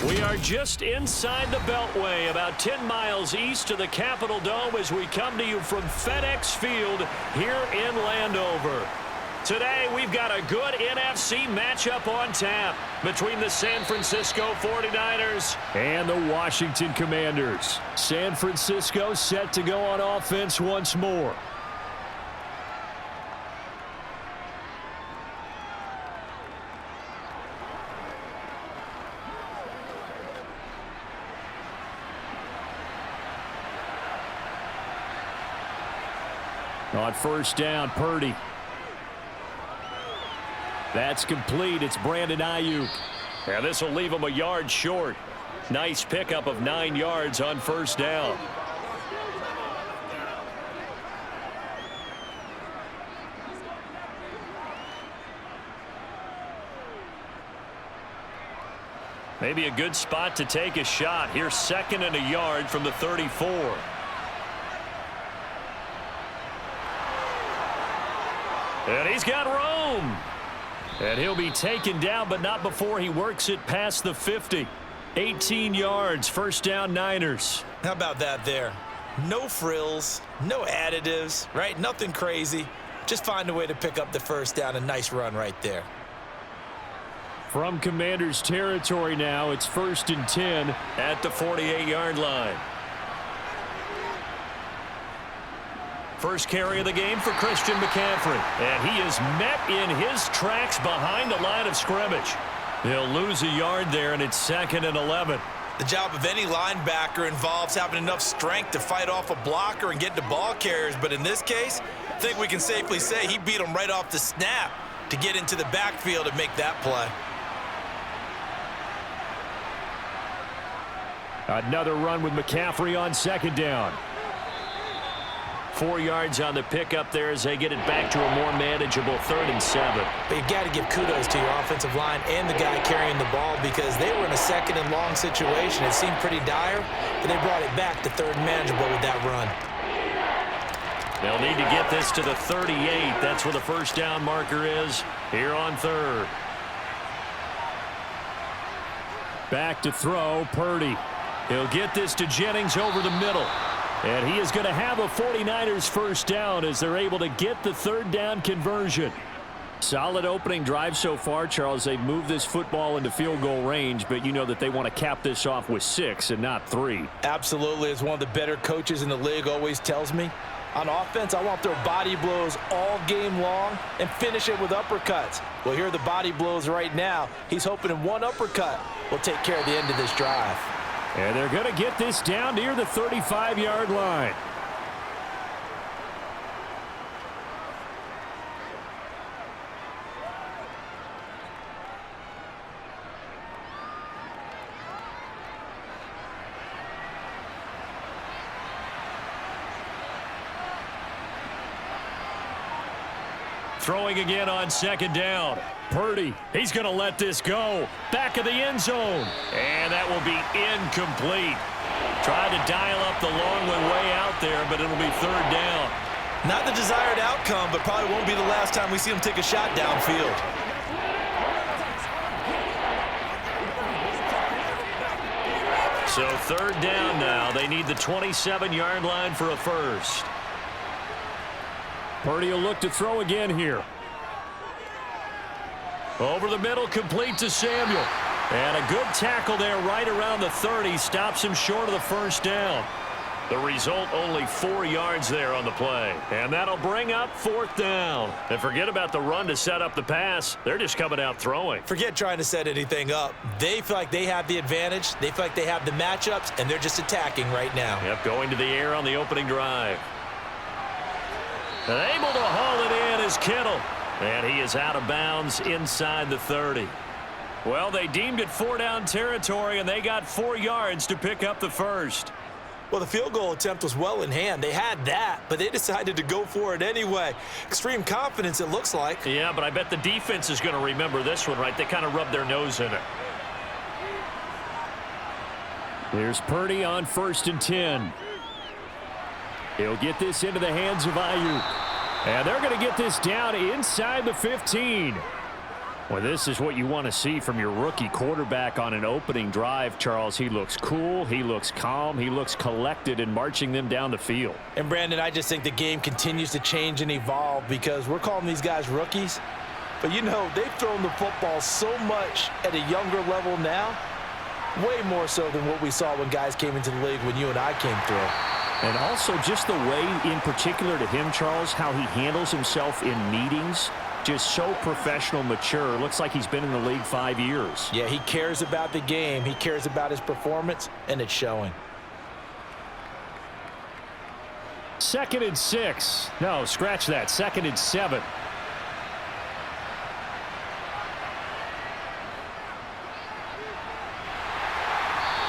We are just inside the Beltway, about 10 miles east of the Capitol Dome as we come to you from FedEx Field here in Landover. Today, we've got a good NFC matchup on tap between the San Francisco 49ers and the Washington Commanders. San Francisco set to go on offense once more. On first down, Purdy. That's complete. It's Brandon Ayuk. And this will leave him a yard short. Nice pickup of 9 yards on first down. Maybe a good spot to take a shot. Here's 2nd and a yard from the 34. And he's got room. And he'll be taken down, but not before he works it past the 50. 18 yards, first down Niners. How about that there? No frills, no additives, right? Nothing crazy. Just find a way to pick up the first down. A nice run right there. From Commanders territory now, it's 1st and 10 at the 48-yard line. First carry of the game for Christian McCaffrey. And he is met in his tracks behind the line of scrimmage. He'll lose a yard there, and it's 2nd and 11. The job of any linebacker involves having enough strength to fight off a blocker and get to ball carriers. But in this case, I think we can safely say he beat him right off the snap to get into the backfield and make that play. Another run with McCaffrey on 2nd down. 4 yards on the pickup there as they get it back to a more manageable 3rd and 7. But you've got to give kudos to your offensive line and the guy carrying the ball because they were in a 2nd and long situation. It seemed pretty dire, but they brought it back to 3rd and manageable with that run. They'll need to get this to the 38. That's where the first down marker is here on 3rd. Back to throw, Purdy. He'll get this to Jennings over the middle. And he is going to have a 49ers first down as they're able to get the 3rd down conversion. Solid opening drive so far, Charles. They've moved this football into field goal range, but you know that they want to cap this off with 6 and not 3. Absolutely. As one of the better coaches in the league always tells me, on offense, I want their body blows all game long and finish it with uppercuts. Well, here are the body blows right now. He's hoping in one uppercut will take care of the end of this drive. And they're going to get this down near the 35-yard line. Throwing again on 2nd down. Purdy, he's going to let this go. Back of the end zone. And that will be incomplete. Tried to dial up the long one way out there, but it'll be 3rd down. Not the desired outcome, but probably won't be the last time we see him take a shot downfield. So 3rd down now. They need the 27-yard line for a first. Purdy will look to throw again here. Over the middle, complete to Samuel. And a good tackle there right around the 30. Stops him short of the first down. The result, only 4 yards there on the play. And that'll bring up 4th down. And forget about the run to set up the pass. They're just coming out throwing. Forget trying to set anything up. They feel like they have the advantage. They feel like they have the matchups, and they're just attacking right now. Yep, going to the air on the opening drive. And able to haul it in is Kittle. And he is out of bounds inside the 30. Well, they deemed it 4-down territory, and they got 4 yards to pick up the first. Well, the field goal attempt was well in hand. They had that, but they decided to go for it anyway. Extreme confidence, it looks like. Yeah, but I bet the defense is going to remember this one, right? They kind of rubbed their nose in it. Here's Purdy on 1st and 10. He'll get this into the hands of Ayuk. And they're going to get this down inside the 15. Well, this is what you want to see from your rookie quarterback on an opening drive, Charles. He looks cool, he looks calm, he looks collected in marching them down the field. And, Brandon, I just think the game continues to change and evolve because we're calling these guys rookies. But, you know, they've thrown the football so much at a younger level now, way more so than what we saw when guys came into the league when you and I came through. And also just the way, in particular to him, Charles, how he handles himself in meetings. Just so professional, mature. Looks like he's been in the league 5 years. Yeah, he cares about the game. He cares about his performance, and it's showing. 2nd and 6. No, scratch that. 2nd and 7.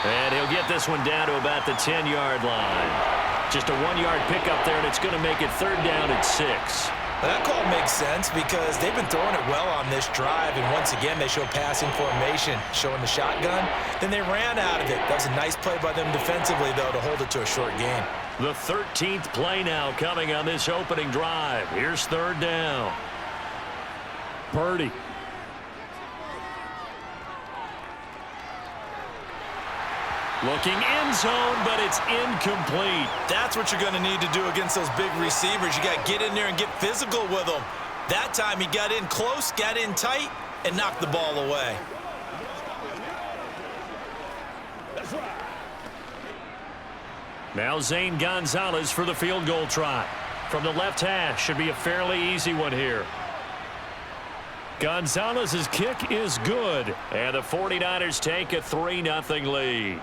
And he'll get this one down to about the 10-yard line. Just a 1-yard pickup there, and it's going to make it 3rd down and 6. That call makes sense because they've been throwing it well on this drive, and once again they show passing formation, showing the shotgun. Then they ran out of it. That was a nice play by them defensively, though, to hold it to a short gain. The 13th play now coming on this opening drive. Here's 3rd down. Purdy. Looking end zone, but it's incomplete. That's what you're going to need to do against those big receivers. You got to get in there and get physical with them. That time he got in close, got in tight, and knocked the ball away. Now Zane Gonzalez for the field goal try. From the left hash, should be a fairly easy one here. Gonzalez's kick is good, and the 49ers take a 3-0 lead.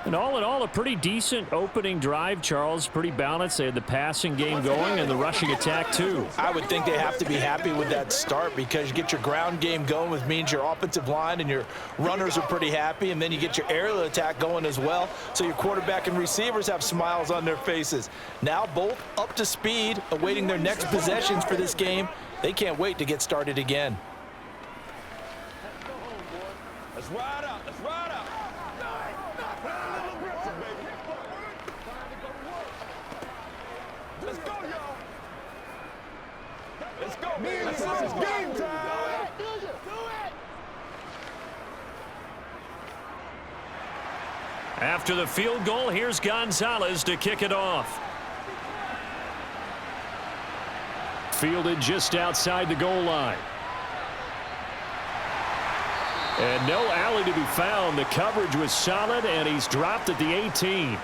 And all in all, a pretty decent opening drive, Charles. Pretty balanced. They had the passing game going and the rushing attack, too. I would think they have to be happy with that start because you get your ground game going, which means your offensive line and your runners are pretty happy, and then you get your aerial attack going as well. So your quarterback and receivers have smiles on their faces. Now both up to speed, awaiting their next possessions for this game. They can't wait to get started again. Let's ride out. Let's ride out. Let's go, y'all. Let's go, man. This is game time. Do it. After the field goal, here's Gonzalez to kick it off. Fielded just outside the goal line. And no alley to be found. The coverage was solid, and he's dropped at the 18.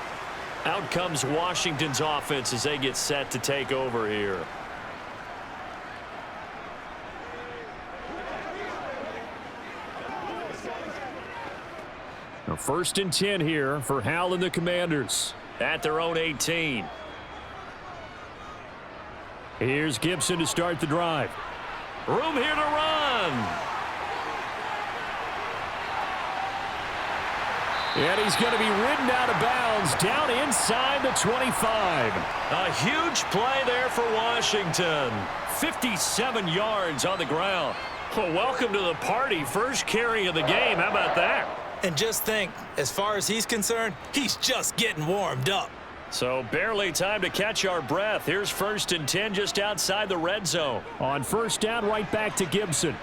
Out comes Washington's offense as they get set to take over here. Now 1st and 10 here for Hal and the Commanders at their own 18. Here's Gibson to start the drive. Room here to run. And he's going to be ridden out of bounds down inside the 25. A huge play there for Washington. 57 yards on the ground. Well, welcome to the party. First carry of the game. How about that? And just think, as far as he's concerned, he's just getting warmed up. So barely time to catch our breath. Here's 1st and 10 just outside the red zone. On 1st down, right back to Gibson.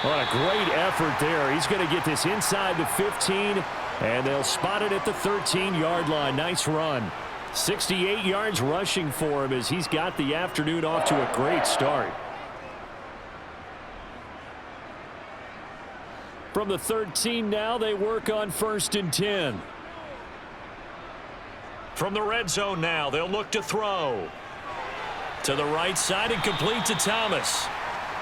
What a great effort there. He's going to get this inside the 15, and they'll spot it at the 13-yard line. Nice run. 68 yards rushing for him as he's got the afternoon off to a great start. From the 13 now, they work on 1st and 10. From the red zone now, they'll look to throw. To the right side and complete to Thomas.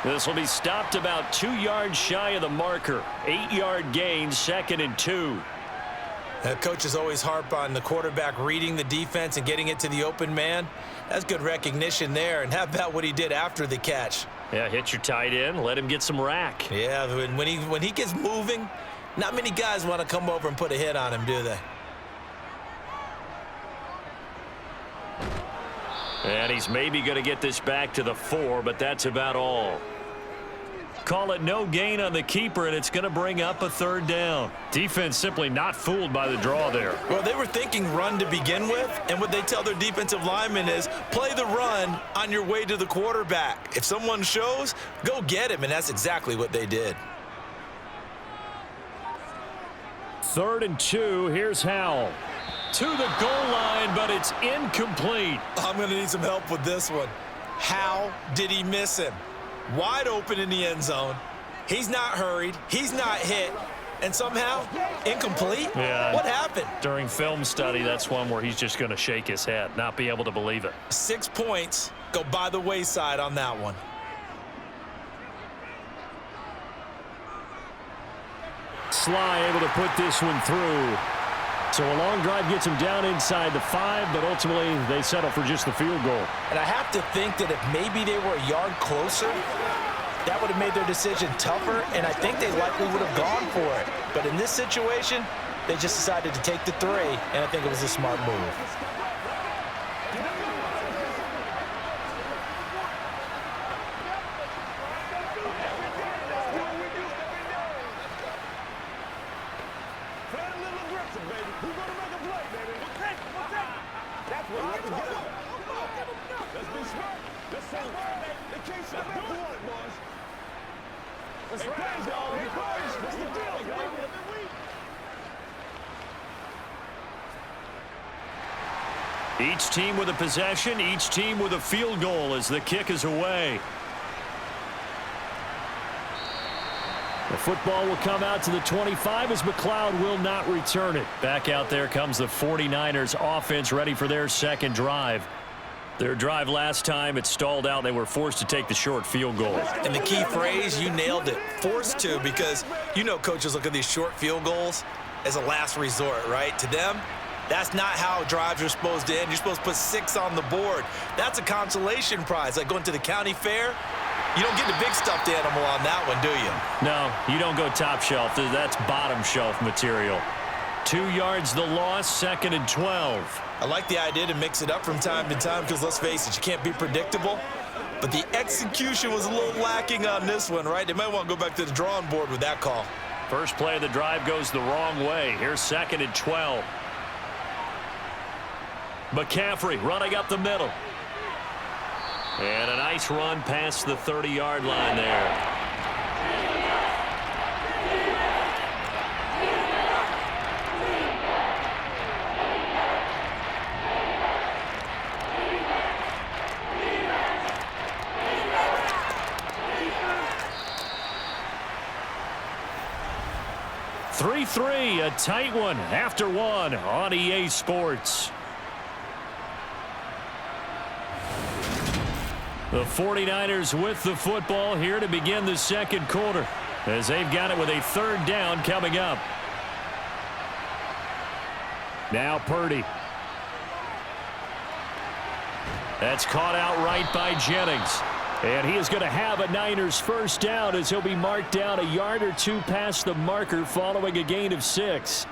This will be stopped about 2 yards shy of the marker. 8-yard gain, 2nd and 2. Coaches always harp on the quarterback reading the defense and getting it to the open man. That's good recognition there. And how about what he did after the catch? Yeah, hit your tight end, let him get some rack. Yeah, when he gets moving, not many guys want to come over and put a hit on him, do they? And he's maybe going to get this back to the 4, but that's about all. Call it no gain on the keeper, and it's going to bring up a third down. Defense simply not fooled by the draw there. Well, they were thinking run to begin with, and what they tell their defensive linemen is play the run on your way to the quarterback. If someone shows, go get him, and that's exactly what they did. 3rd and 2. Here's Howell. To the goal line, but it's incomplete. I'm going to need some help with this one. How did he miss him? Wide open in the end zone. He's not hurried. He's not hit. And somehow, incomplete? Yeah. What happened? During film study, that's one where he's just going to shake his head, not be able to believe it. 6 points go by the wayside on that one. Sly able to put this one through. So a long drive gets him down inside the 5, but ultimately they settle for just the field goal. And I have to think that if maybe they were a yard closer, that would have made their decision tougher, and I think they likely would have gone for it. But in this situation, they just decided to take the 3, and I think it was a smart move. Each team with a possession, each team with a field goal as the kick is away. The football will come out to the 25 as McLeod will not return it. Back out there comes the 49ers offense ready for their second drive. Their drive last time, it stalled out. They were forced to take the short field goal. And the key phrase, you nailed it, forced to, because you know coaches look at these short field goals as a last resort, right? To them, that's not how drives are supposed to end. You're supposed to put 6 on the board. That's a consolation prize, like going to the county fair. You don't get the big stuffed animal on that one, do you? No, you don't go top shelf. That's bottom shelf material. 2 yards the loss, 2nd and 12. I like the idea to mix it up from time to time because, let's face it, you can't be predictable. But the execution was a little lacking on this one, right? They might want to go back to the drawing board with that call. First play of the drive goes the wrong way. Here's 2nd and 12. McCaffrey running up the middle. And a nice run past the 30-yard line there. A tight one after one on EA Sports. The 49ers with the football here to begin the second quarter as they've got it with a 3rd down coming up. Now Purdy. That's caught out right by Jennings. And he is going to have a Niners first down as he'll be marked down a yard or 2 past the marker following a gain of 6.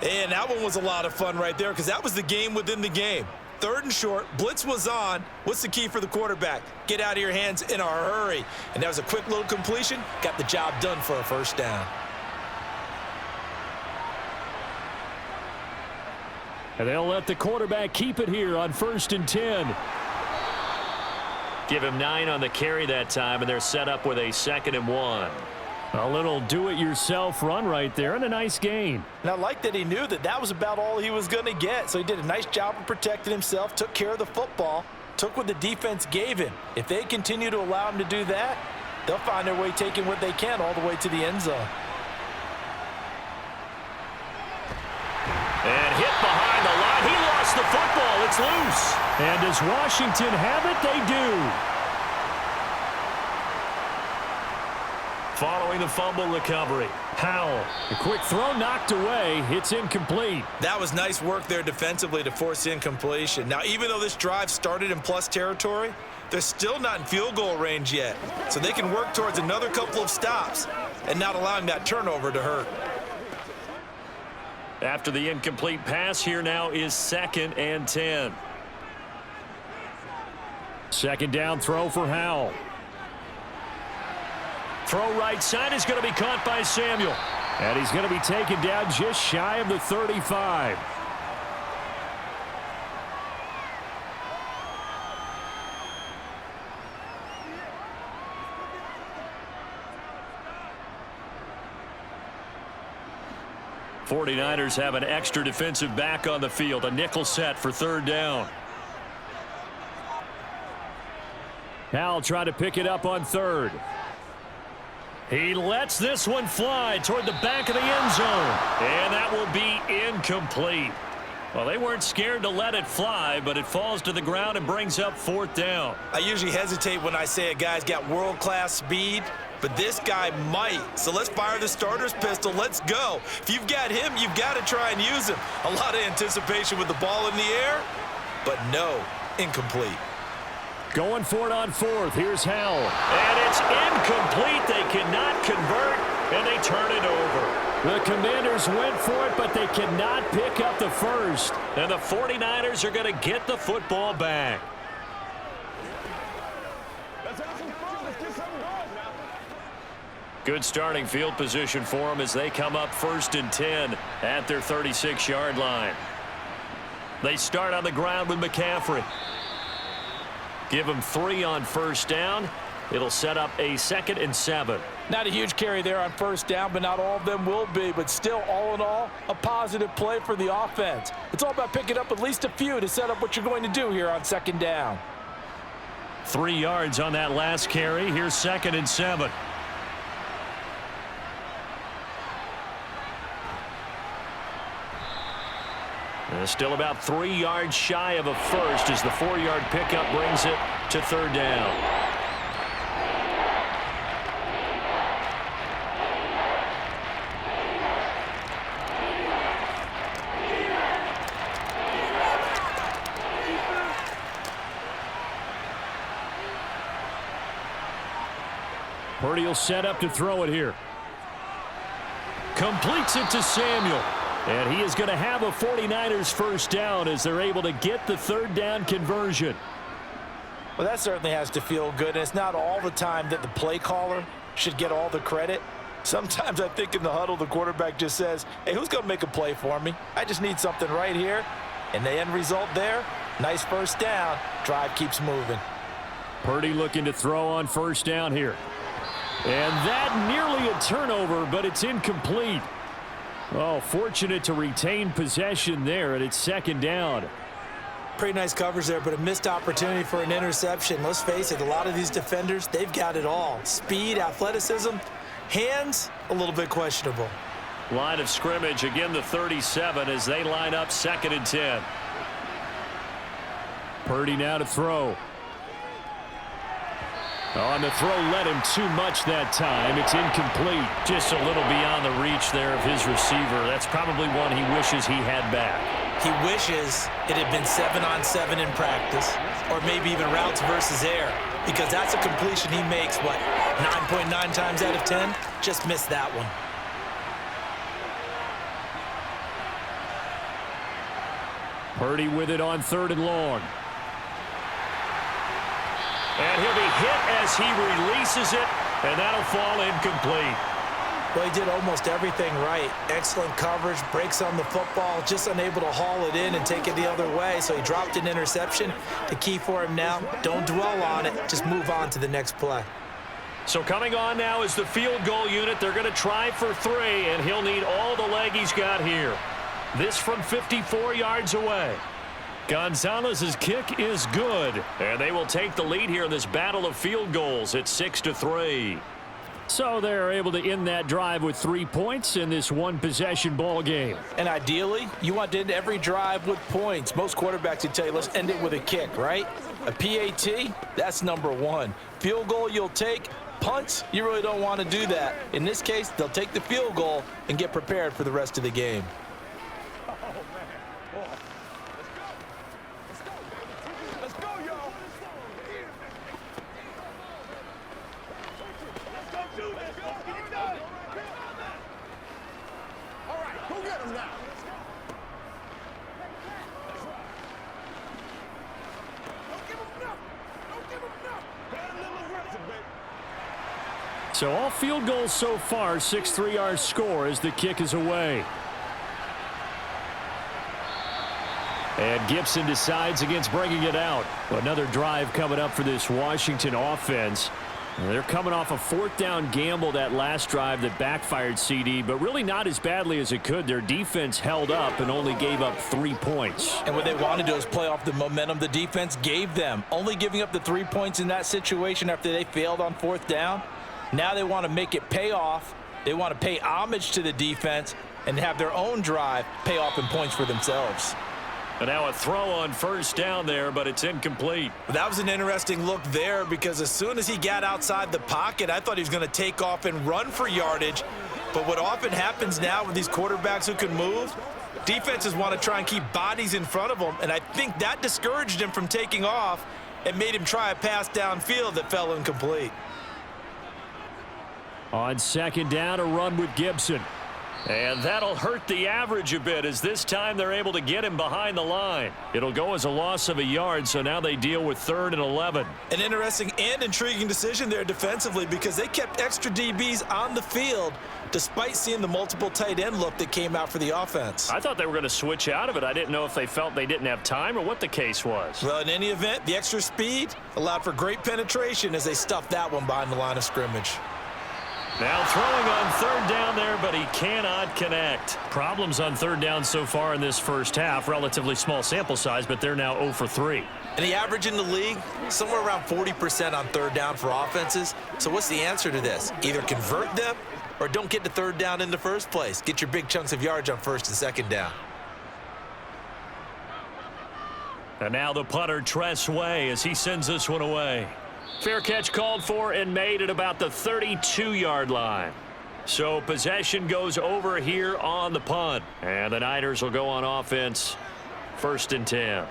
And that one was a lot of fun right there because that was the game within the game. 3rd and short, blitz was on. What's the key for the quarterback? Get out of your hands in a hurry. And that was a quick little completion. Got the job done for a first down. And they'll let the quarterback keep it here on 1st and 10. Give him 9 on the carry that time, and they're set up with a 2nd and 1. A little do-it-yourself run right there, and a nice gain. And I like that he knew that that was about all he was going to get. So he did a nice job of protecting himself, took care of the football, took what the defense gave him. If they continue to allow him to do that, they'll find their way taking what they can all the way to the end zone. And hit behind the line. He lost the football. It's loose. And does Washington have it? They do. Following the fumble recovery, Howell. A quick throw knocked away. It's incomplete. That was nice work there defensively to force incompletion. Now, even though this drive started in plus territory, they're still not in field goal range yet. So they can work towards another couple of stops and not allowing that turnover to hurt. After the incomplete pass, here now is 2nd and 10. 2nd down throw for Howell. Throw right side is going to be caught by Samuel. And he's going to be taken down just shy of the 35. '49ers have an extra defensive back on the field, a nickel set for third down. Howell trying to pick it up on third. He lets this one fly toward the back of the end zone. And that will be incomplete. Well, they weren't scared to let it fly, but it falls to the ground and brings up fourth down. I usually hesitate when I say a guy's got world-class speed, but this guy might. So let's fire the starter's pistol. Let's go. If you've got him, you've got to try and use him. A lot of anticipation with the ball in the air, but no, incomplete. Going for it on fourth. Here's Howell. And it's incomplete. They cannot convert, and they turn it over. The Commanders went for it, but they cannot pick up the first. And the 49ers are going to get the football back. Good starting field position for them as they come up 1st and 10 at their 36-yard line. They start on the ground with McCaffrey. Give him 3 on first down. It'll set up a 2nd and 7. Not a huge carry there on first down, but not all of them will be. But still, all in all, a positive play for the offense. It's all about picking up at least a few to set up what you're going to do here on 2nd down. 3 yards on that last carry. Here's 2nd and 7. Still about 3 yards shy of a first as the 4-yard pickup brings it to 3rd down. Purdy will set up to throw it here. Completes it to Samuel. And he is going to have a 49ers first down as they're able to get the 3rd down conversion. Well, that certainly has to feel good. And it's not all the time that the play caller should get all the credit. Sometimes I think in the huddle, the quarterback just says, hey, who's going to make a play for me? I just need something right here. And the end result there, nice first down. Drive keeps moving. Purdy looking to throw on first down here. And that nearly a turnover, but it's incomplete. Oh, fortunate to retain possession there, and it's 2nd down. Pretty nice coverage there, but a missed opportunity for an interception. Let's face it, a lot of these defenders, they've got it all. Speed, athleticism, hands, a little bit questionable. Line of scrimmage, again the 37 as they line up 2nd and 10. Purdy now to throw. On the throw, led him too much that time. It's incomplete. Just a little beyond the reach there of his receiver. That's probably one he wishes he had back. He wishes it had been 7-on-7 in practice, or maybe even routes versus air, because that's a completion he makes, what, 9.9 times out of 10? Just missed that one. Purdy with it on 3rd and long. And he'll be hit as he releases it, and that'll fall incomplete. Well, he did almost everything right. Excellent coverage, breaks on the football, just unable to haul it in and take it the other way, so he dropped an interception. The key for him now, don't dwell on it, just move on to the next play. So coming on now is the field goal unit. They're going to try for 3, and he'll need all the leg he's got here. This from 54 yards away. Gonzalez's kick is good, and they will take the lead here in this battle of field goals at 6-3. So they're able to end that drive with 3 points in this one-possession ball game. And ideally, you want to end every drive with points. Most quarterbacks would tell you, let's end it with a kick, right? A PAT, that's number 1. Field goal you'll take. Punts, you really don't want to do that. In this case, they'll take the field goal and get prepared for the rest of the game. So all field goals so far, 6-3 our score as the kick is away. And Gibson decides against bringing it out. Another drive coming up for this Washington offense. They're coming off a 4th down gamble that last drive that backfired, CD, but really not as badly as it could. Their defense held up and only gave up 3 points. And what they wanted to do is play off the momentum the defense gave them. Only giving up the 3 points in that situation after they failed on 4th down. Now they want to make it pay off. They want to pay homage to the defense and have their own drive pay off in points for themselves. And now a throw on 1st down there, but it's incomplete. That was an interesting look there because as soon as he got outside the pocket, I thought he was going to take off and run for yardage. But what often happens now with these quarterbacks who can move, defenses want to try and keep bodies in front of them, and I think that discouraged him from taking off and made him try a pass downfield that fell incomplete. On 2nd down, a run with Gibson. And that'll hurt the average a bit as this time they're able to get him behind the line. It'll go as a loss of a yard, so now they deal with 3rd and 11. An interesting and intriguing decision there defensively because they kept extra DBs on the field despite seeing the multiple tight end look that came out for the offense. I thought they were going to switch out of it. I didn't know if they felt they didn't have time or what the case was. Well, in any event, the extra speed allowed for great penetration as they stuffed that one behind the line of scrimmage. Now throwing on 3rd down there, but he cannot connect. Problems on 3rd down so far in this first half. Relatively small sample size, but they're now 0 for 3. And the average in the league, somewhere around 40% on 3rd down for offenses. So what's the answer to this? Either convert them or don't get to 3rd down in the first place. Get your big chunks of yards on 1st and 2nd down. And now the punter, Tress Way, as he sends this one away. Fair catch called for and made at about the 32-yard line. So possession goes over here on the punt. And the Niners will go on offense, 1st and 10.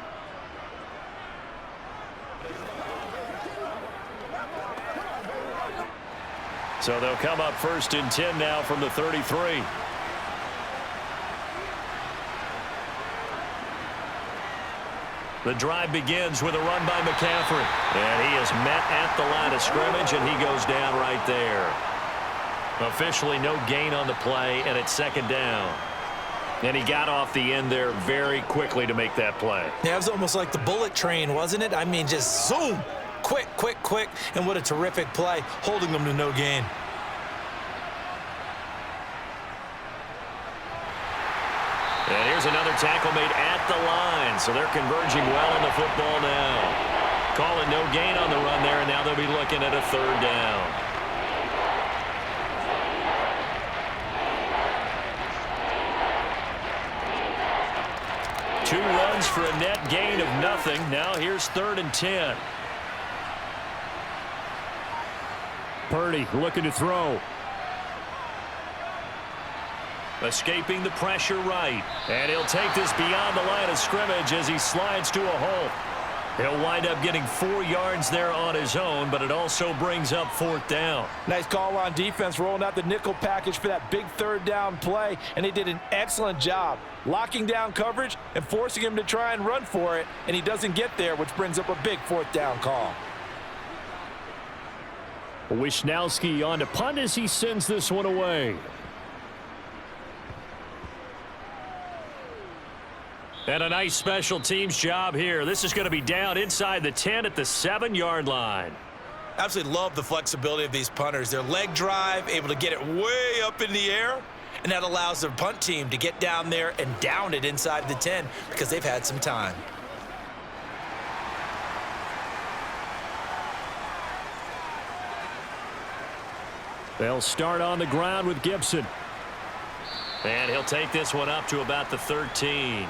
So they'll come up 1st and 10 now from the 33. The drive begins with a run by McCaffrey. And he is met at the line of scrimmage, and he goes down right there. Officially no gain on the play, and it's 2nd down. And he got off the end there very quickly to make that play. Yeah, it was almost like the bullet train, wasn't it? I mean, just zoom. Quick, quick, quick. And what a terrific play, holding them to no gain. And here's another tackle made at the line. So they're converging well on the football now. Calling no gain on the run there, and now they'll be looking at a 3rd down. Two runs for a net gain of nothing. Now here's 3rd and 10. Purdy looking to throw. Escaping the pressure right. And he'll take this beyond the line of scrimmage as he slides to a hole. He'll wind up getting 4 yards there on his own, but it also brings up 4th down. Nice call on defense, rolling out the nickel package for that big 3rd down play, and they did an excellent job locking down coverage and forcing him to try and run for it, and he doesn't get there, which brings up a big 4th down call. Wisnowski on to punt as he sends this one away. And a nice special teams job here. This is going to be down inside the 10 at the 7-yard line. Absolutely love the flexibility of these punters. Their leg drive, able to get it way up in the air, and that allows their punt team to get down there and down it inside the 10 because they've had some time. They'll start on the ground with Gibson. And he'll take this one up to about the 13.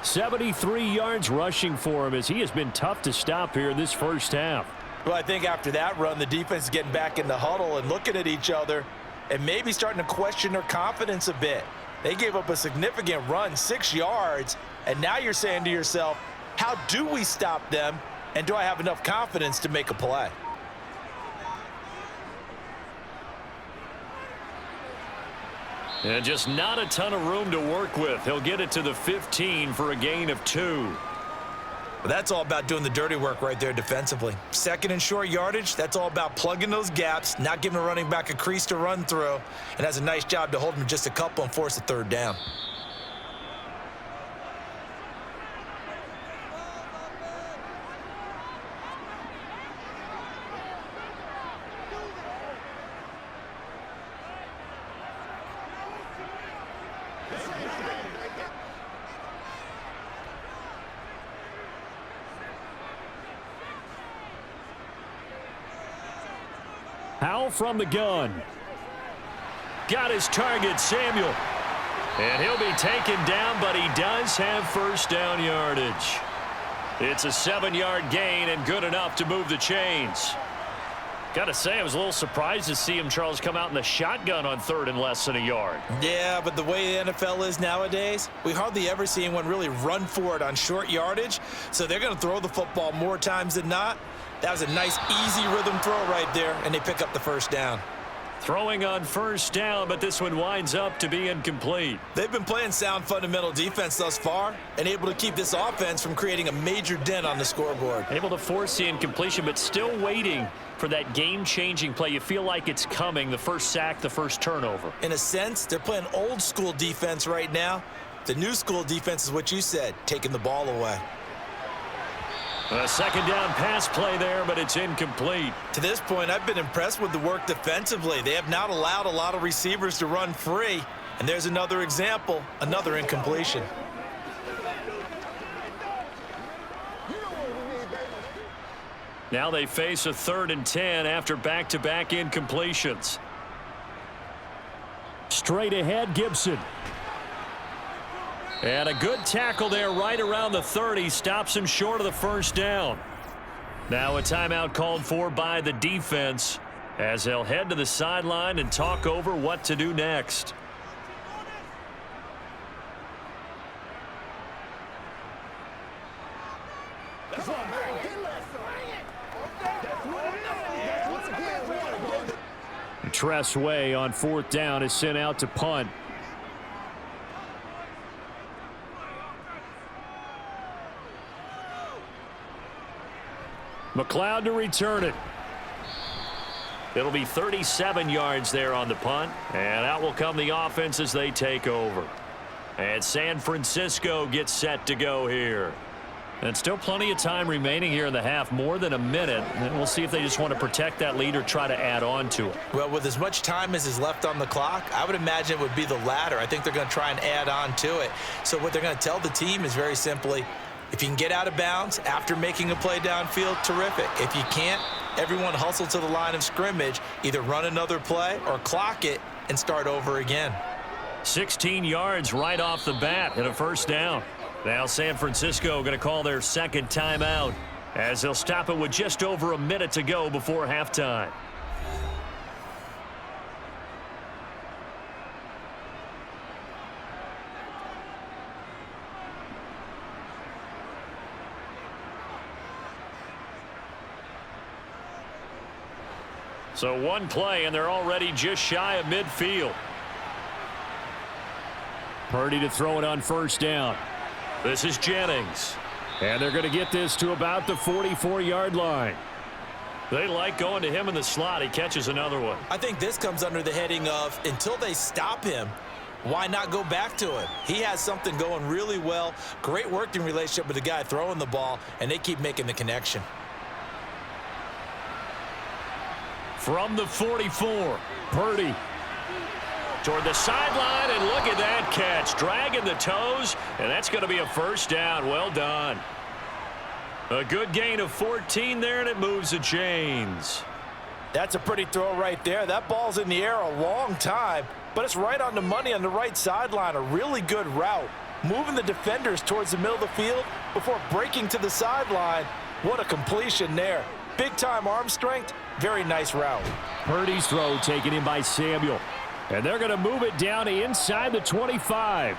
73 yards rushing for him as he has been tough to stop here in this first half. Well, I think after that run, the defense is getting back in the huddle and looking at each other and maybe starting to question their confidence a bit. They gave up a significant run, 6 yards, and now you're saying to yourself, how do we stop them, and do I have enough confidence to make a play? And just not a ton of room to work with. He'll get it to the 15 for a gain of 2. That's all about doing the dirty work right there defensively. Second and short yardage, that's all about plugging those gaps, not giving a running back a crease to run through, and has a nice job to hold him just a couple and force a third down. Howell from the gun. Got his target, Samuel. And he'll be taken down, but he does have first down yardage. It's a 7-yard gain and good enough to move the chains. Got to say, I was a little surprised to see him, Charles, come out in the shotgun on third and less than a yard. Yeah, but the way the NFL is nowadays, we hardly ever see anyone really run for it on short yardage, so they're going to throw the football more times than not. That was a nice, easy rhythm throw right there, and they pick up the first down. Throwing on first down, but this one winds up to be incomplete. They've been playing sound fundamental defense thus far and able to keep this offense from creating a major dent on the scoreboard. Able to force the incompletion, but still waiting for that game-changing play. You feel like it's coming, the first sack, the first turnover. In a sense, they're playing old-school defense right now. The new-school defense is what you said, taking the ball away. A second down pass play there, but it's incomplete. To this point, I've been impressed with the work defensively. They have not allowed a lot of receivers to run free. And there's another example, another incompletion. Now they face a 3rd and 10 after back-to-back incompletions. Straight ahead, Gibson. And a good tackle there right around the 30. Stops him short of the first down. Now a timeout called for by the defense as they'll head to the sideline and talk over what to do next. Tress Way on 4th down is sent out to punt. McLeod to return it. It'll be 37 yards there on the punt, and out will come the offense as they take over. And San Francisco gets set to go here. And still plenty of time remaining here in the half, more than a minute. And we'll see if they just want to protect that lead or try to add on to it. Well, with as much time as is left on the clock, I would imagine it would be the latter. I think they're going to try and add on to it. So what they're going to tell the team is very simply, if you can get out of bounds after making a play downfield, terrific. If you can't, everyone hustle to the line of scrimmage, either run another play or clock it and start over again. 16 yards right off the bat and a first down. Now San Francisco going to call their second timeout as they'll stop it with just over a minute to go before halftime. So one play, and they're already just shy of midfield. Purdy to throw it on first down. This is Jennings. And they're going to get this to about the 44-yard line. They like going to him in the slot. He catches another one. I think this comes under the heading of, until they stop him, why not go back to him? He has something going really well. Great working relationship with the guy throwing the ball, and they keep making the connection. From the 44, Purdy toward the sideline, and look at that catch. Dragging the toes, and that's going to be a first down. Well done. A good gain of 14 there, and it moves the chains. That's a pretty throw right there. That ball's in the air a long time, but it's right on the money on the right sideline. A really good route. Moving the defenders towards the middle of the field before breaking to the sideline. What a completion there. Big-time arm strength. Very nice route. Purdy's throw taken in by Samuel. And they're going to move it down to inside the 25.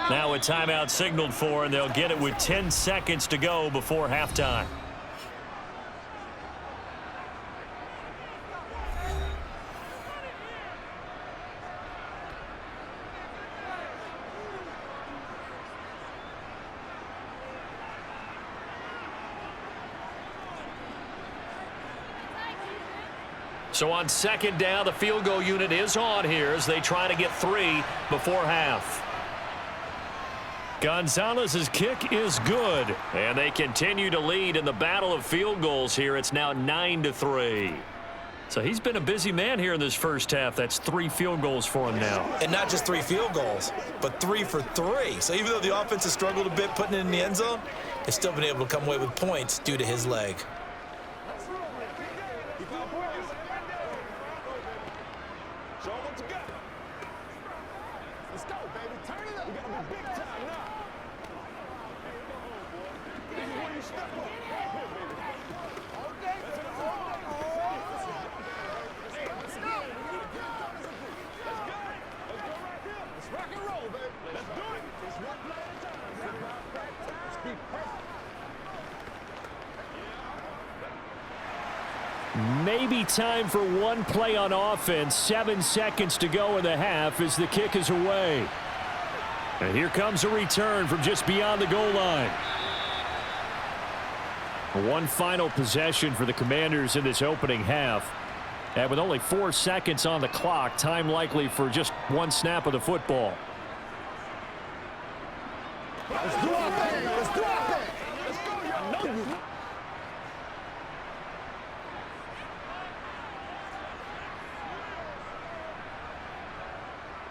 Now a timeout signaled for, and they'll get it with 10 seconds to go before halftime. So on second down, the field goal unit is on here as they try to get 3 before half. Gonzalez's kick is good, and they continue to lead in the battle of field goals here. It's now 9-3. So he's been a busy man here in this first half. That's 3 field goals for him now. And not just 3 field goals, but 3 for 3. So even though the offense has struggled a bit putting it in the end zone, they've still been able to come away with points due to his leg. Maybe time for one play on offense. 7 seconds to go in the half as the kick is away. And here comes a return from just beyond the goal line. One final possession for the Commanders in this opening half. And with only 4 seconds on the clock, time likely for just one snap of the football. Let's do our thing. Let's do our thing. Let's go, y'all. I know you.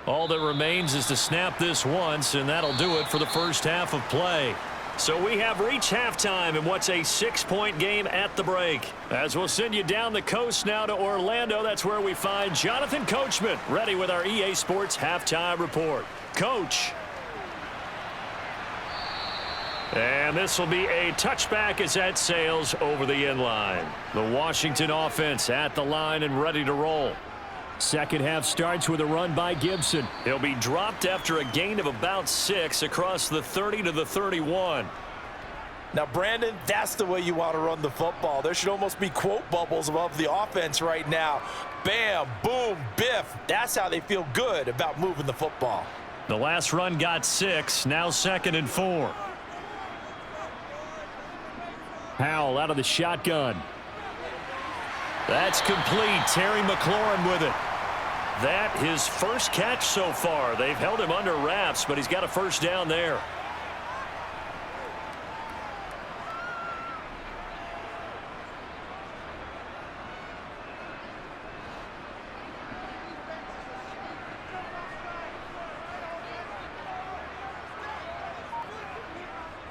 All that remains is to snap this once, and that'll do it for the first half of play. So we have reached halftime in what's a 6-point game at the break. As we'll send you down the coast now to Orlando, that's where we find Jonathan Coachman ready with our EA Sports Halftime Report. Coach. And this will be a touchback as that sails over the end line. The Washington offense at the line and ready to roll. Second half starts with a run by Gibson. He'll be dropped after a gain of about 6 across the 30 to the 31. Now, Brandon, that's the way you want to run the football. There should almost be quote bubbles above the offense right now. Bam, boom, biff. That's how they feel good about moving the football. The last run got 6, now 2nd and 4. Howell out of the shotgun. That's complete. Terry McLaurin with it. That his first catch so far. They've held him under wraps, but he's got a first down there.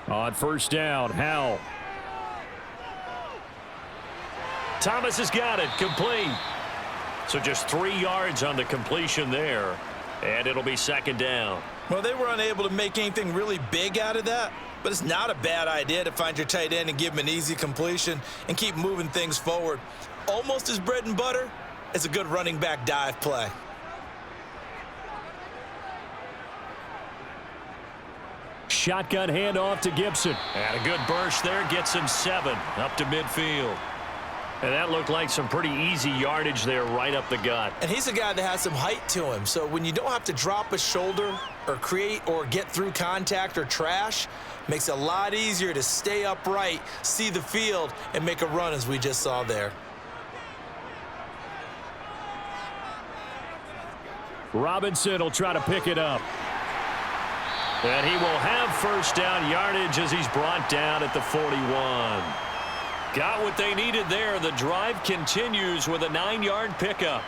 On first down, Howell. Thomas has got it, complete. So just 3 yards on the completion there, and it'll be 2nd down. Well, they were unable to make anything really big out of that, but it's not a bad idea to find your tight end and give him an easy completion and keep moving things forward. Almost as bread and butter as a good running back dive play. Shotgun handoff to Gibson. And a good burst there, gets him 7 up to midfield. And that looked like some pretty easy yardage there right up the gut. And he's a guy that has some height to him, so when you don't have to drop a shoulder or create or get through contact or trash, makes it a lot easier to stay upright, see the field, and make a run as we just saw there. Robinson will try to pick it up. And he will have first down yardage as he's brought down at the 41. Got what they needed there. The drive continues with a 9-yard pickup.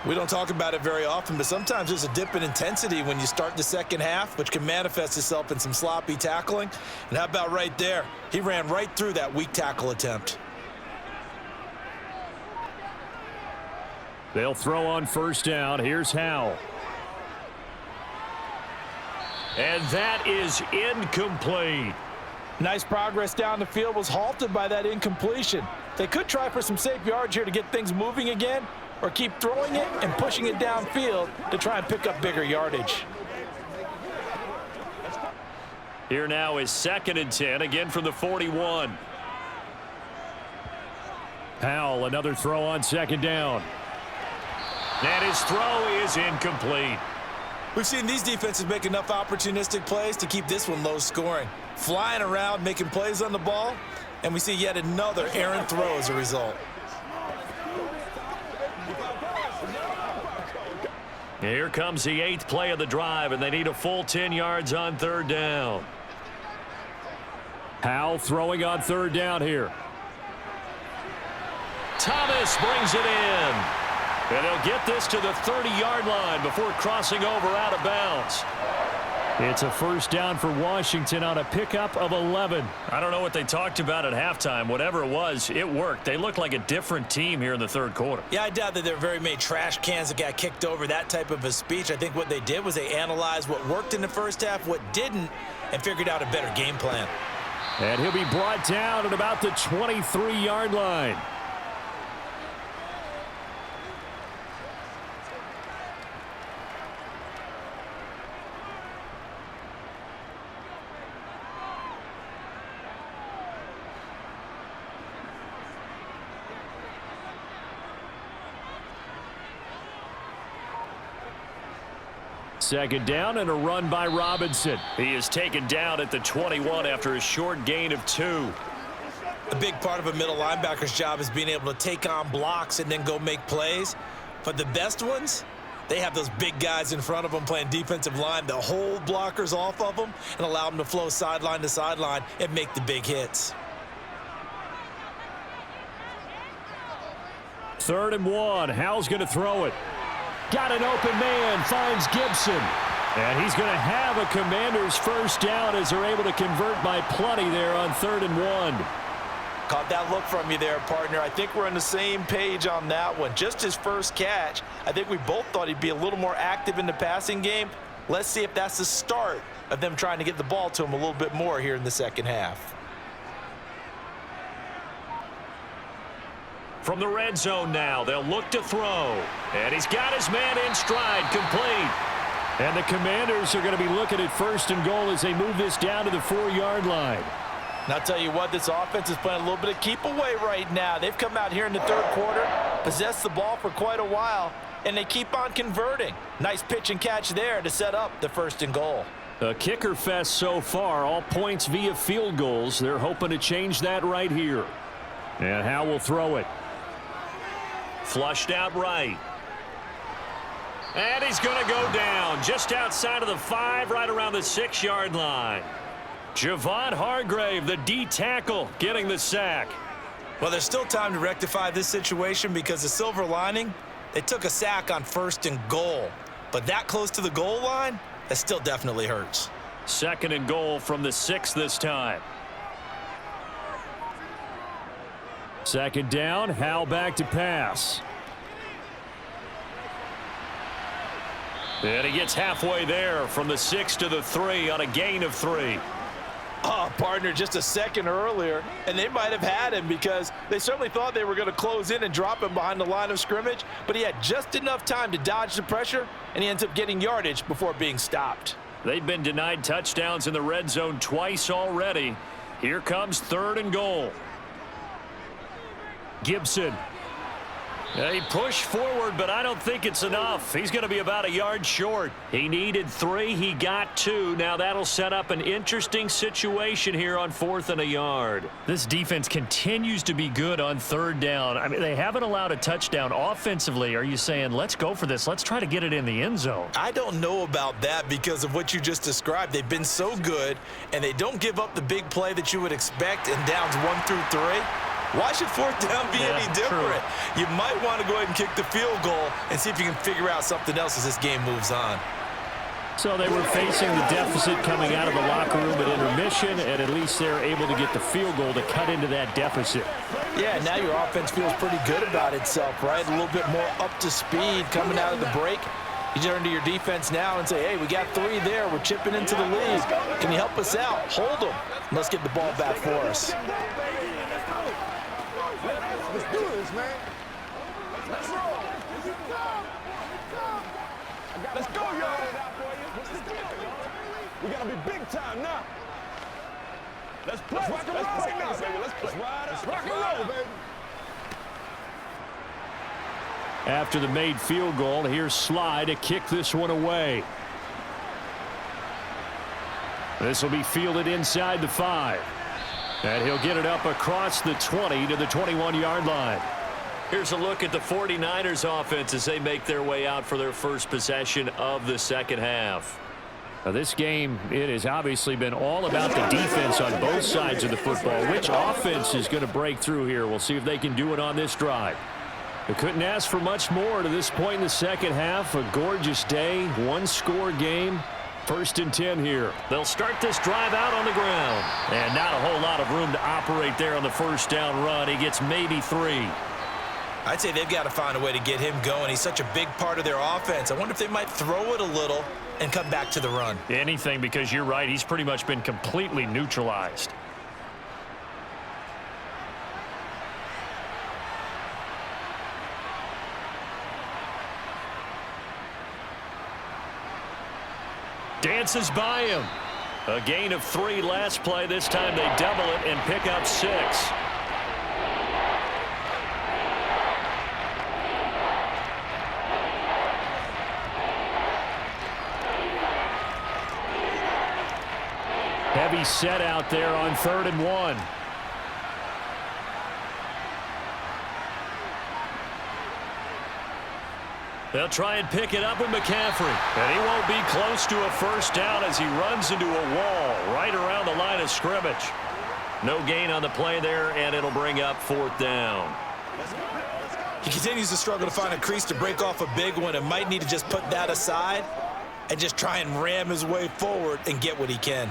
We don't talk about it very often, but sometimes there's a dip in intensity when you start the second half, which can manifest itself in some sloppy tackling. And how about right there? He ran right through that weak tackle attempt. They'll throw on first down. Here's Howell. And that is incomplete. Nice progress down the field was halted by that incompletion. They could try for some safe yards here to get things moving again, or keep throwing it and pushing it downfield to try and pick up bigger yardage. Here now is 2nd and 10, again from the 41. Howell, another throw on 2nd down. And his throw is incomplete. We've seen these defenses make enough opportunistic plays to keep this one low scoring. Flying around, making plays on the ball, and we see yet another errant throw as a result. Here comes the 8th play of the drive, and they need a full 10 yards on 3rd down. Howell throwing on 3rd down here. Thomas brings it in. And they'll get this to the 30-yard line before crossing over out of bounds. It's a 1st down for Washington on a pickup of 11. I don't know what they talked about at halftime. Whatever it was, it worked. They look like a different team here in the 3rd quarter. Yeah, I doubt that there are very many trash cans that got kicked over, that type of a speech. I think what they did was they analyzed what worked in the 1st half, what didn't, and figured out a better game plan. And he'll be brought down at about the 23-yard line. Second down and a run by Robinson. He is taken down at the 21 after a short gain of 2. A big part of a middle linebacker's job is being able to take on blocks and then go make plays. But the best ones, they have those big guys in front of them playing defensive line that hold blockers off of them and allow them to flow sideline to sideline and make the big hits. 3rd and 1. Howell's going to throw it. Got an open man, finds Gibson. And he's going to have a Commander's 1st down as they're able to convert by plenty there on 3rd and 1. Caught that look from you there, partner. I think we're on the same page on that one. Just his 1st catch. I think we both thought he'd be a little more active in the passing game. Let's see if that's the start of them trying to get the ball to him a little bit more here in the 2nd half. From the red zone now, they'll look to throw. And he's got his man in stride, complete. And the Commanders are going to be looking at 1st and goal as they move this down to the 4-yard line. And I'll tell you what, this offense is playing a little bit of keep away right now. They've come out here in the 3rd quarter, possessed the ball for quite a while, and they keep on converting. Nice pitch and catch there to set up the 1st and goal. A kicker fest so far, all points via field goals. They're hoping to change that right here. And Howell will throw it. Flushed out right. And he's going to go down just outside of the 5, right around the 6-yard line. Javon Hargrave, the D tackle, getting the sack. Well, there's still time to rectify this situation because the silver lining, they took a sack on 1st and goal. But that close to the goal line, that still definitely hurts. 2nd and goal from the 6 this time. 2nd down, Howell back to pass. And he gets halfway there from the 6 to the 3 on a gain of 3. Oh, partner, just a second earlier, and they might have had him because they certainly thought they were going to close in and drop him behind the line of scrimmage, but he had just enough time to dodge the pressure, and he ends up getting yardage before being stopped. They've been denied touchdowns in the red zone twice already. Here comes 3rd and goal. Gibson. He pushed forward, but I don't think it's enough. He's going to be about a yard short. He needed 3. He got 2. Now that'll set up an interesting situation here on 4th and a yard. This defense continues to be good on 3rd down. I mean, they haven't allowed a touchdown offensively. Are you saying, let's go for this? Let's try to get it in the end zone. I don't know about that because of what you just described. They've been so good, and they don't give up the big play that you would expect in downs 1 through 3. Why should 4th down be any different? True. You might want to go ahead and kick the field goal and see if you can figure out something else as this game moves on. So they were facing the deficit coming out of the locker room at intermission, and at least they're able to get the field goal to cut into that deficit. Yeah, now your offense feels pretty good about itself, right? A little bit more up to speed coming out of the break. You turn to your defense now and say, hey, we got 3 there. We're chipping into the lead. Can you help us out? Hold them. Let's get the ball back for us. Let's do this, man. Let's roll. Let's go, y'all. We gotta be big time now. Let's play. Let's rock and roll right now, baby. Let's play. Let's rock and roll, baby. After the made field goal, here's Sly to kick this one away. This will be fielded inside the 5. And he'll get it up across the 20 to the 21-yard line. Here's a look at the 49ers offense as they make their way out for their first possession of the second half. Now this game, it has obviously been all about the defense on both sides of the football. Which offense is going to break through here? We'll see if they can do it on this drive. They couldn't ask for much more to this point in the second half. A gorgeous day, one-score game. 1st and 10 here. They'll start this drive out on the ground. And not a whole lot of room to operate there on the first down run. He gets maybe 3. I'd say they've got to find a way to get him going. He's such a big part of their offense. I wonder if they might throw it a little and come back to the run. Anything, because you're right. He's pretty much been completely neutralized. Dances by him. A gain of 3 last play. This time they double it and pick up 6. Heavy set out there on 3rd and 1. They'll try and pick it up with McCaffrey. And he won't be close to a first down as he runs into a wall right around the line of scrimmage. No gain on the play there, and it'll bring up 4th down. He continues to struggle to find a crease to break off a big one and might need to just put that aside and just try and ram his way forward and get what he can.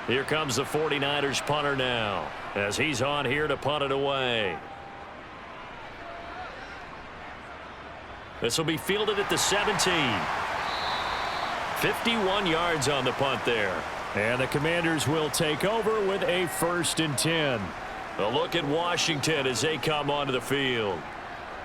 Here comes the 49ers punter now as he's on here to punt it away. This will be fielded at the 17. 51 yards on the punt there. And the Commanders will take over with a 1st and 10. A look at Washington as they come onto the field.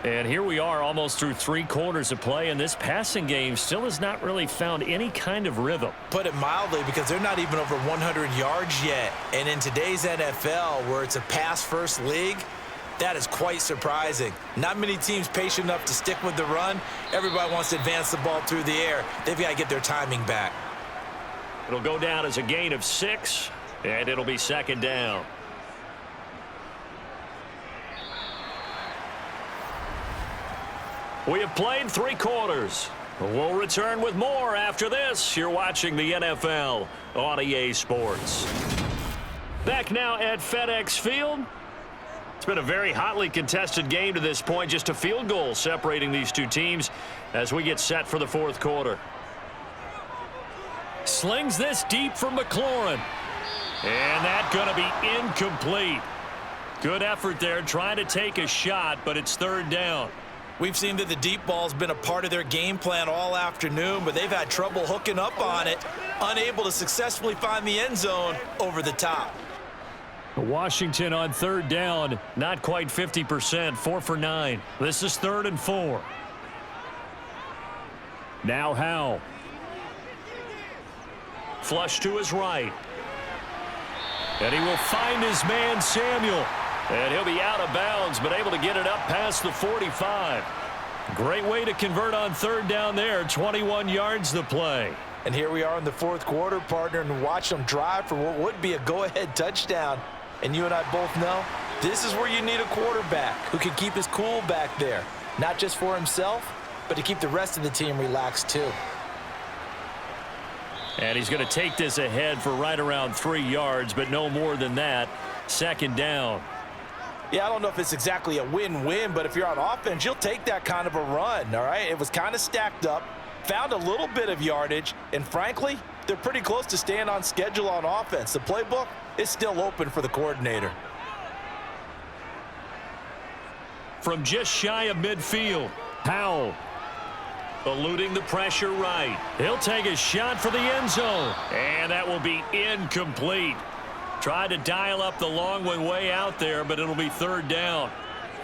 And here we are almost through 3 quarters of play, and this passing game still has not really found any kind of rhythm. Put it mildly, because they're not even over 100 yards yet. And in today's NFL, where it's a pass-first league, that is quite surprising. Not many teams patient enough to stick with the run. Everybody wants to advance the ball through the air. They've got to get their timing back. It'll go down as a gain of 6, and it'll be 2nd down. We have played 3 quarters. We'll return with more after this. You're watching the NFL on EA Sports. Back now at FedEx Field. It's been a very hotly contested game to this point. Just a field goal separating these two teams as we get set for the 4th quarter. Slings this deep from McLaurin. And that's going to be incomplete. Good effort there trying to take a shot, but it's 3rd down. We've seen that the deep ball's been a part of their game plan all afternoon, but they've had trouble hooking up on it, unable to successfully find the end zone over the top. Washington on 3rd down, not quite 50%, 4 for 9. This is 3rd and 4. Now Howe. Flush to his right. And he will find his man Samuel. And he'll be out of bounds, but able to get it up past the 45. Great way to convert on 3rd down there. 21 yards the play. And here we are in the 4th quarter, partner, and watch them drive for what would be a go-ahead touchdown. And you and I both know this is where you need a quarterback who can keep his cool back there. Not just for himself, but to keep the rest of the team relaxed too. And he's going to take this ahead for right around 3 yards, but no more than that. 2nd down. Yeah, I don't know if it's exactly a win-win, but if you're on offense, you'll take that kind of a run, all right? It was kind of stacked up, found a little bit of yardage, and frankly, they're pretty close to staying on schedule on offense. The playbook is still open for the coordinator. From just shy of midfield, Powell eluding the pressure right. He'll take a shot for the end zone, and that will be incomplete. Tried to dial up the long one way out there, but it'll be 3rd down.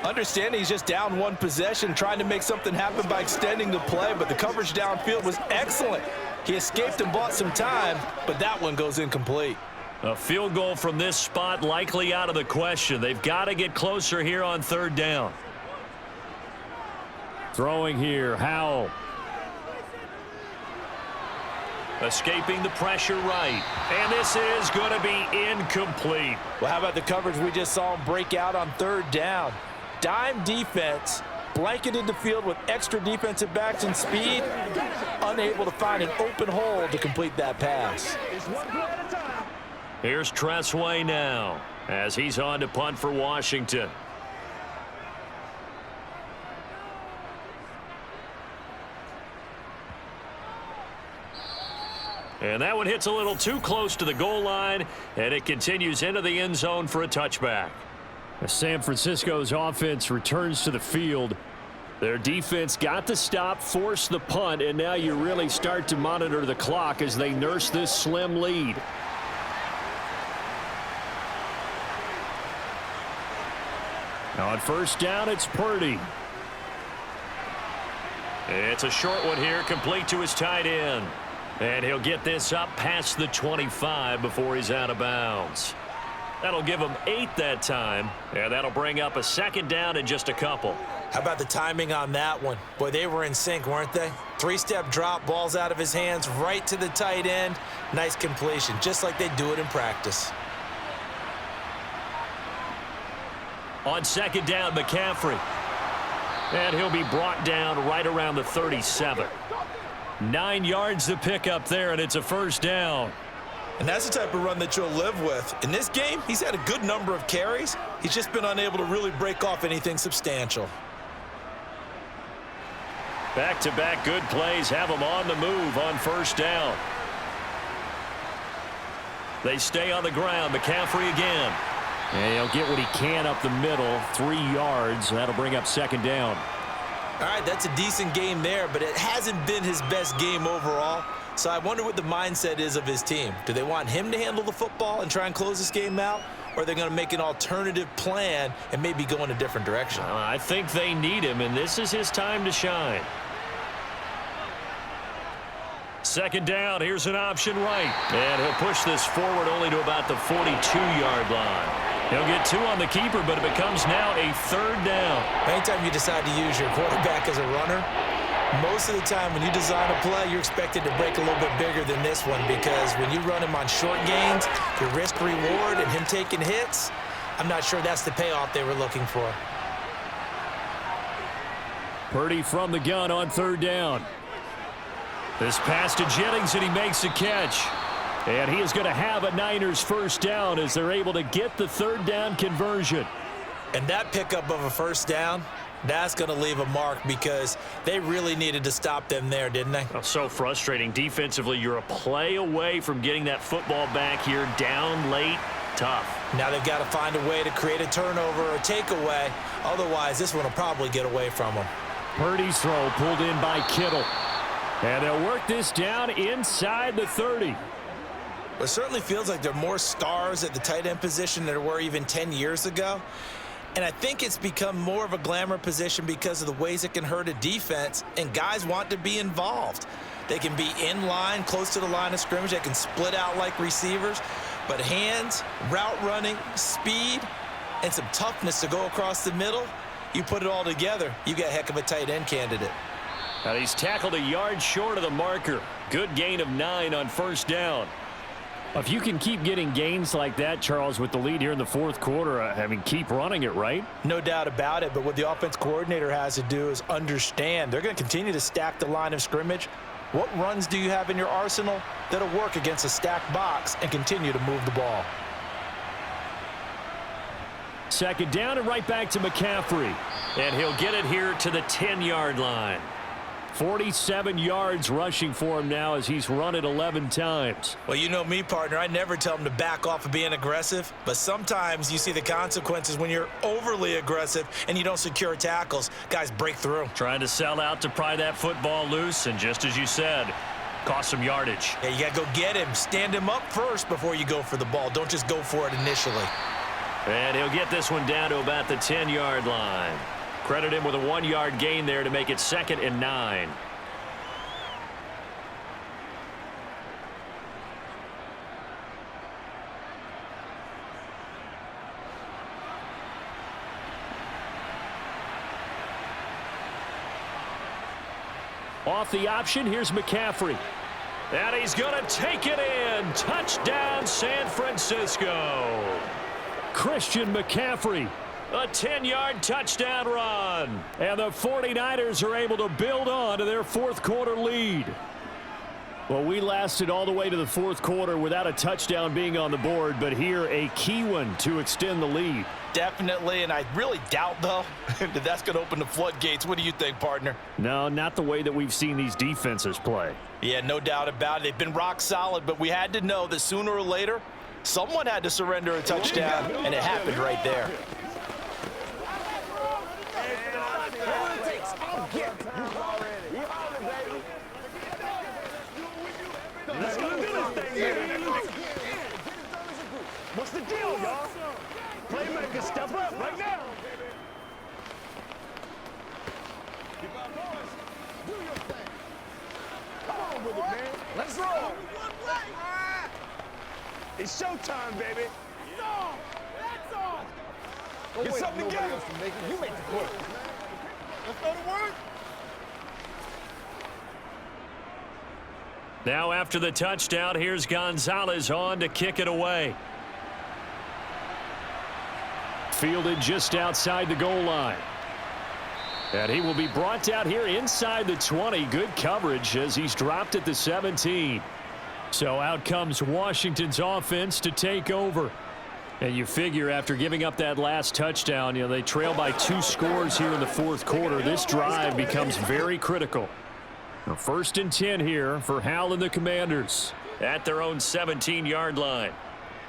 Understanding he's just down 1 possession, trying to make something happen by extending the play, but the coverage downfield was excellent. He escaped and bought some time, but that one goes incomplete. A field goal from this spot likely out of the question. They've got to get closer here on 3rd down. Throwing here, Howell. Escaping the pressure right. And this is going to be incomplete. Well, how about the coverage we just saw him break out on 3rd down? Dime defense, blanketed the field with extra defensive backs and speed, unable to find an open hole to complete that pass. Here's Tressway now as he's on to punt for Washington. And that one hits a little too close to the goal line, and it continues into the end zone for a touchback. San Francisco's offense returns to the field. Their defense got the stop, forced the punt, and now you really start to monitor the clock as they nurse this slim lead. On first down, it's Purdy. It's a short one here, complete to his tight end. And he'll get this up past the 25 before he's out of bounds. That'll give him 8 that time, and that'll bring up a second down in just a couple. How about the timing on that one? Boy, they were in sync, weren't they? 3-step drop, balls out of his hands, right to the tight end. Nice completion, just like they do it in practice. On second down, McCaffrey. And he'll be brought down right around the 37. 9 yards to pick up there, and it's a first down. And that's the type of run that you'll live with. In this game, he's had a good number of carries. He's just been unable to really break off anything substantial. Back-to-back good plays have him on the move on first down. They stay on the ground. McCaffrey again. And he'll get what he can up the middle, 3 yards. That'll bring up second down. All right, that's a decent game there, but it hasn't been his best game overall. So I wonder what the mindset is of his team. Do they want him to handle the football and try and close this game out? Or are they going to make an alternative plan and maybe go in a different direction? I think they need him, and this is his time to shine. Second down, here's an option right. And he'll push this forward only to about the 42-yard line. He'll get 2 on the keeper, but it becomes now a third down. Anytime you decide to use your quarterback as a runner, most of the time when you design a play, you're expected to break a little bit bigger than this one, because when you run him on short gains, your risk-reward and him taking hits, I'm not sure that's the payoff they were looking for. Purdy from the gun on third down. This pass to Jennings, and he makes the catch. And he is going to have a Niners first down as they're able to get the third down conversion. And that pickup of a first down, that's going to leave a mark, because they really needed to stop them there, didn't they? Oh, so frustrating. Defensively, you're a play away from getting that football back here, down late. Tough. Now they've got to find a way to create a turnover or a takeaway. Otherwise, this one will probably get away from them. Purdy's throw pulled in by Kittle. And they'll work this down inside the 30. It certainly feels like there are more stars at the tight end position than there were even 10 years ago. And I think it's become more of a glamour position because of the ways it can hurt a defense, and guys want to be involved. They can be in line, close to the line of scrimmage. They can split out like receivers. But hands, route running, speed, and some toughness to go across the middle, you put it all together, you got a heck of a tight end candidate. And he's tackled a yard short of the marker. Good gain of 9 on first down. If you can keep getting gains like that, Charles, with the lead here in the fourth quarter, I mean, keep running it, right? No doubt about it, but what the offense coordinator has to do is understand they're going to continue to stack the line of scrimmage. What runs do you have in your arsenal that'll work against a stacked box and continue to move the ball? Second down and right back to McCaffrey. And he'll get it here to the 10-yard line. 47 yards rushing for him now as he's run it 11 times. Well, you know me, partner. I never tell him to back off of being aggressive, but sometimes you see the consequences when you're overly aggressive and you don't secure tackles. Guys break through. Trying to sell out to pry that football loose, and just as you said, cost some yardage. Yeah, you got to go get him. Stand him up first before you go for the ball. Don't just go for it initially. And he'll get this one down to about the 10-yard line. Credit him with a 1-yard gain there to make it 2nd and 9. Off the option, here's McCaffrey. And he's going to take it in. Touchdown, San Francisco. Christian McCaffrey A 10-yard touchdown run. And the 49ers are able to build on to their fourth quarter lead. Well, we lasted all the way to the fourth quarter without a touchdown being on the board, but here a key one to extend the lead. Definitely, and I really doubt, though, that that's going to open the floodgates. What do you think, partner? No, not the way that we've seen these defenses play. Yeah, no doubt about it. They've been rock solid, but we had to know that sooner or later, someone had to surrender a touchdown, and it happened right there. Let's go do this thing, baby. What's the deal, y'all? Playmaker, step up right now. Do your thing. Come on with it, man. Let's roll. It's showtime, baby. That's all. Get something together. You make the play. Let's go to work. Now after the touchdown, here's Gonzalez on to kick it away. Fielded just outside the goal line. And he will be brought down here inside the 20. Good coverage as he's dropped at the 17. So out comes Washington's offense to take over. And you figure after giving up that last touchdown, they trail by 2 scores here in the fourth quarter. This drive becomes very critical. Now, 1st and 10 here for Howell and the Commanders at their own 17-yard line.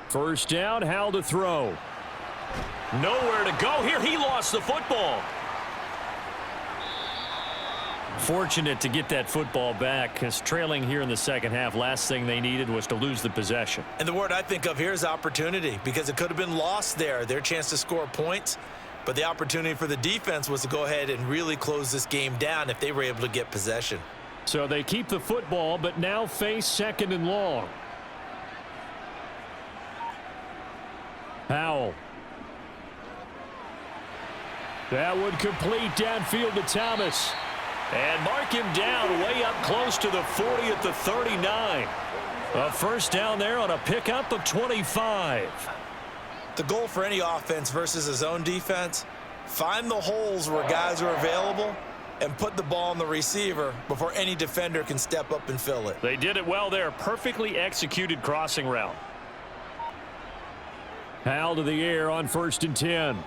First down, Howell to throw. Nowhere to go here. He lost the football. Fortunate to get that football back because trailing here in the second half, last thing they needed was to lose the possession. And the word I think of here is opportunity, because it could have been lost there, their chance to score points. But the opportunity for the defense was to go ahead and really close this game down if they were able to get possession. So they keep the football, but now face 2nd and long. Howell. That would complete downfield to Thomas. And mark him down way up close to the 40 at the 39. A first down there on a pickup of 25. The goal for any offense versus his own defense, find the holes where guys are available and put the ball on the receiver before any defender can step up and fill it. They did it well there. Perfectly executed crossing route. Howell to the air on 1st and 10.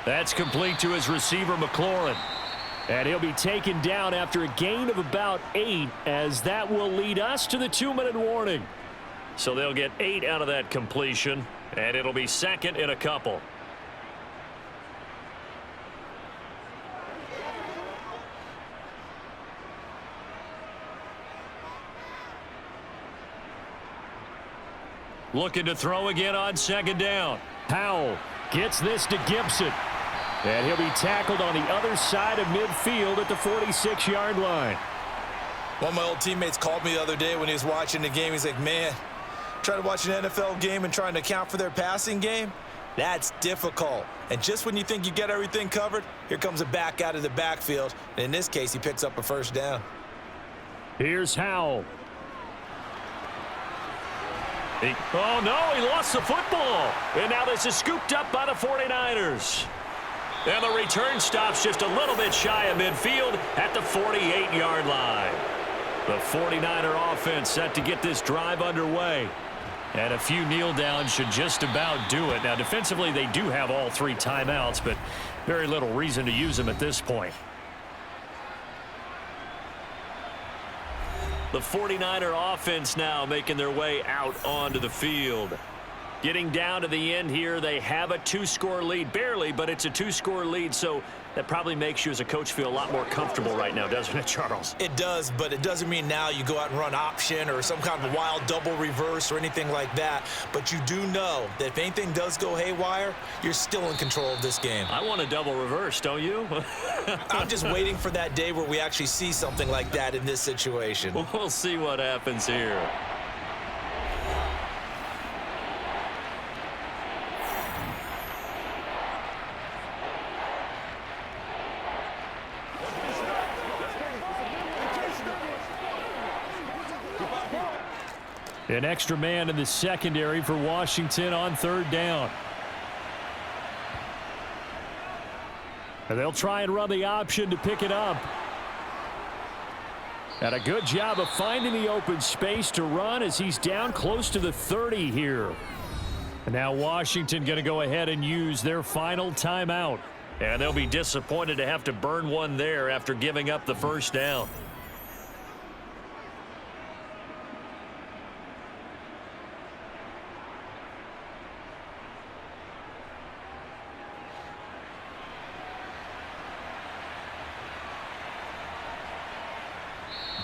That's complete to his receiver, McLaurin. And he'll be taken down after a gain of about 8, as that will lead us to the 2-minute warning. So they'll get 8 out of that completion, and it'll be 2nd and a couple. Looking to throw again on 2nd down. Howell gets this to Gibson. And he'll be tackled on the other side of midfield at the 46-yard line. One of my old teammates called me the other day when he was watching the game. He's like, man, trying to watch an NFL game and trying to account for their passing game, that's difficult. And just when you think you get everything covered, here comes a back out of the backfield. And in this case, he picks up a first down. Here's Howell. Oh, no, he lost the football. And now this is scooped up by the 49ers. And the return stops just a little bit shy of midfield at the 48-yard line. The 49er offense set to get this drive underway. And a few kneel downs should just about do it. Now, defensively, they do have all 3 timeouts, but very little reason to use them at this point. The 49er offense now making their way out onto the field. Getting down to the end here, they have a 2-score lead. Barely, but it's a 2-score lead, so that probably makes you as a coach feel a lot more comfortable right now, doesn't it, Charles? It does, but it doesn't mean now you go out and run option or some kind of wild double reverse or anything like that. But you do know that if anything does go haywire, you're still in control of this game. I want a double reverse, don't you? I'm just waiting for that day where we actually see something like that in this situation. We'll see what happens here. An extra man in the secondary for Washington on 3rd down. And they'll try and run the option to pick it up. And a good job of finding the open space to run as he's down close to the 30 here. And now Washington going to go ahead and use their final timeout. And they'll be disappointed to have to burn one there after giving up the first down.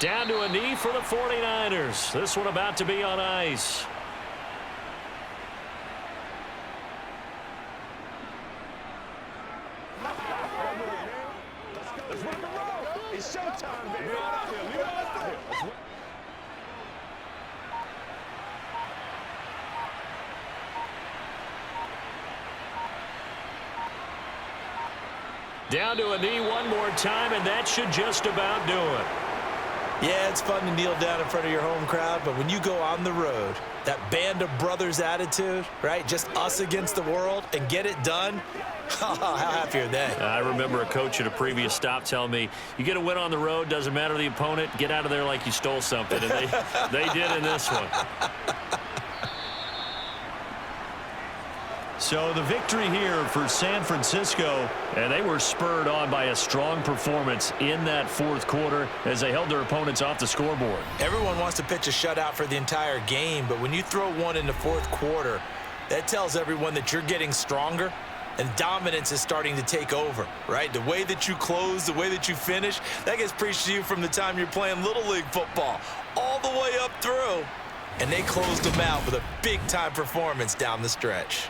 Down to a knee for the 49ers. This one about to be on ice. Let's rock and roll. It's showtime, baby. Down to a knee one more time, and that should just about do it. Yeah, it's fun to kneel down in front of your home crowd, but when you go on the road, that band of brothers attitude, right? Just us against the world and get it done. How happy are they? I remember a coach at a previous stop telling me, you get a win on the road, doesn't matter the opponent, get out of there like you stole something. And they did in this one. So the victory here for San Francisco, and they were spurred on by a strong performance in that fourth quarter as they held their opponents off the scoreboard. Everyone wants to pitch a shutout for the entire game, but when you throw one in the fourth quarter, that tells everyone that you're getting stronger and dominance is starting to take over, right? The way that you close, the way that you finish, that gets preached to you from the time you're playing Little League football all the way up through. And they closed them out with a big-time performance down the stretch.